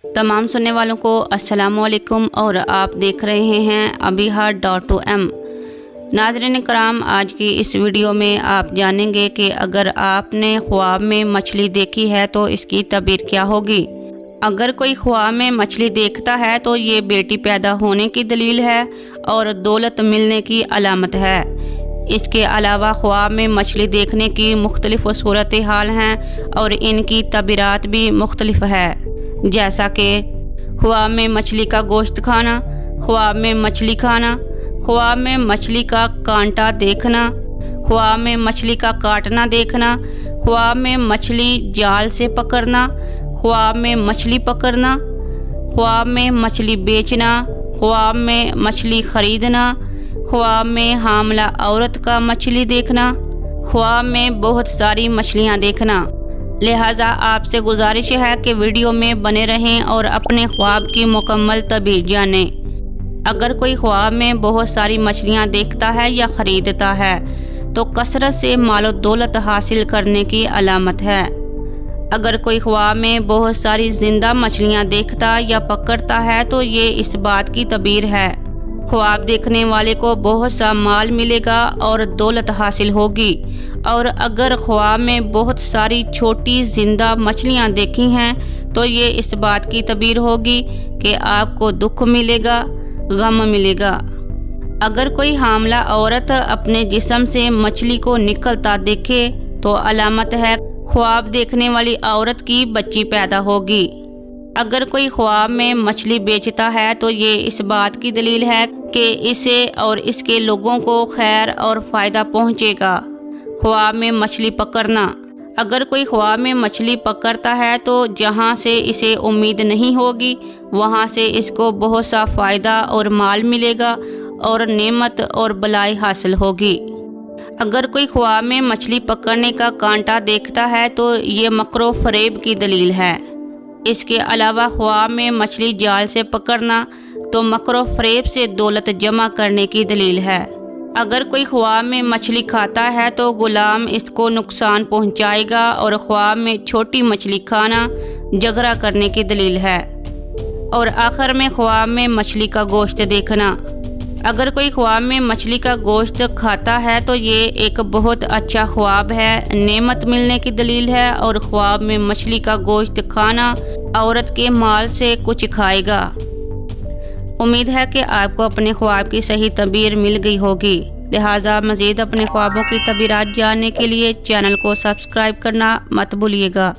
तमाम सुनने वालों को अस्सलाम वालेकुम और आप देख रहे हैं abiha.m। नाज़रीन कराम, आज की इस वीडियो में आप जानेंगे कि अगर आपने ख्वाब में मछली देखी है तो इसकी तबीर क्या होगी। अगर कोई ख्वाब में मछली देखता है तो ये बेटी पैदा होने की दलील है और दौलत मिलने की अलामत है। इसके अलावा ख्वाब में मछली देखने की मुख्तलिफ सूरत हाल हैं और इनकी तबीरात भी मुख्तलिफ है, जैसा कि ख्वाब में मछली का गोश्त खाना, ख्वाब में मछली खाना, ख्वाब में मछली का कांटा देखना, ख्वाब में मछली का काटना देखना, ख्वाब में मछली जाल से पकड़ना, ख्वाब में मछली पकड़ना, ख्वाब में मछली बेचना, ख्वाब में मछली ख़रीदना, ख्वाब में हामला औरत का मछली देखना, ख्वाब में बहुत सारी मछलियां देखना। लिहाजा आपसे गुजारिश है कि वीडियो में बने रहें और अपने ख्वाब की मुकम्मल तबीर जानें। अगर कोई ख्वाब में बहुत सारी मछलियां देखता है या ख़रीदता है तो कसरत से मालो दौलत हासिल करने की अलामत है। अगर कोई ख्वाब में बहुत सारी ज़िंदा मछलियां देखता या पकड़ता है तो ये इस बात की तबीर है। ख्वाब देखने वाले को बहुत सा माल मिलेगा और दौलत हासिल होगी। और अगर ख्वाब में बहुत सारी छोटी ज़िंदा मछलियां देखी हैं तो ये इस बात की तबीर होगी कि आपको दुख मिलेगा, गम मिलेगा। अगर कोई हामला औरत अपने जिस्म से मछली को निकलता देखे तो अलामत है ख्वाब देखने वाली औरत की बच्ची पैदा होगी। अगर कोई ख्वाब में मछली बेचता है तो ये इस बात की दलील है कि इसे और इसके लोगों को खैर और फ़ायदा पहुँचेगा। ख्वाब में मछली पकड़ना, अगर कोई ख्वाब में मछली पकड़ता है तो जहाँ से इसे उम्मीद नहीं होगी वहाँ से इसको बहुत सा फ़ायदा और माल मिलेगा और नेमत और भलाई हासिल होगी। अगर कोई ख्वाब में मछली पकड़ने का कांटा देखता है तो ये मकरो फरेब की दलील है। इसके अलावा ख्वाब में मछली जाल से पकड़ना तो मकरो फरेब से दौलत जमा करने की दलील है। अगर कोई ख्वाब में मछली खाता है तो गुलाम इसको नुकसान पहुंचाएगा और ख्वाब में छोटी मछली खाना झगड़ा करने की दलील है। और आखिर में ख्वाब में मछली का गोश्त देखना, अगर कोई ख्वाब में मछली का गोश्त खाता है तो ये एक बहुत अच्छा ख्वाब है, नेमत मिलने की दलील है और ख्वाब में मछली का गोश्त खाना औरत के माल से कुछ खाएगा। उम्मीद है कि आपको अपने ख्वाब की सही तबीर मिल गई होगी। लिहाजा मज़ीद अपने ख्वाबों की तबीरात जानने के लिए चैनल को सब्सक्राइब करना मत भूलिएगा।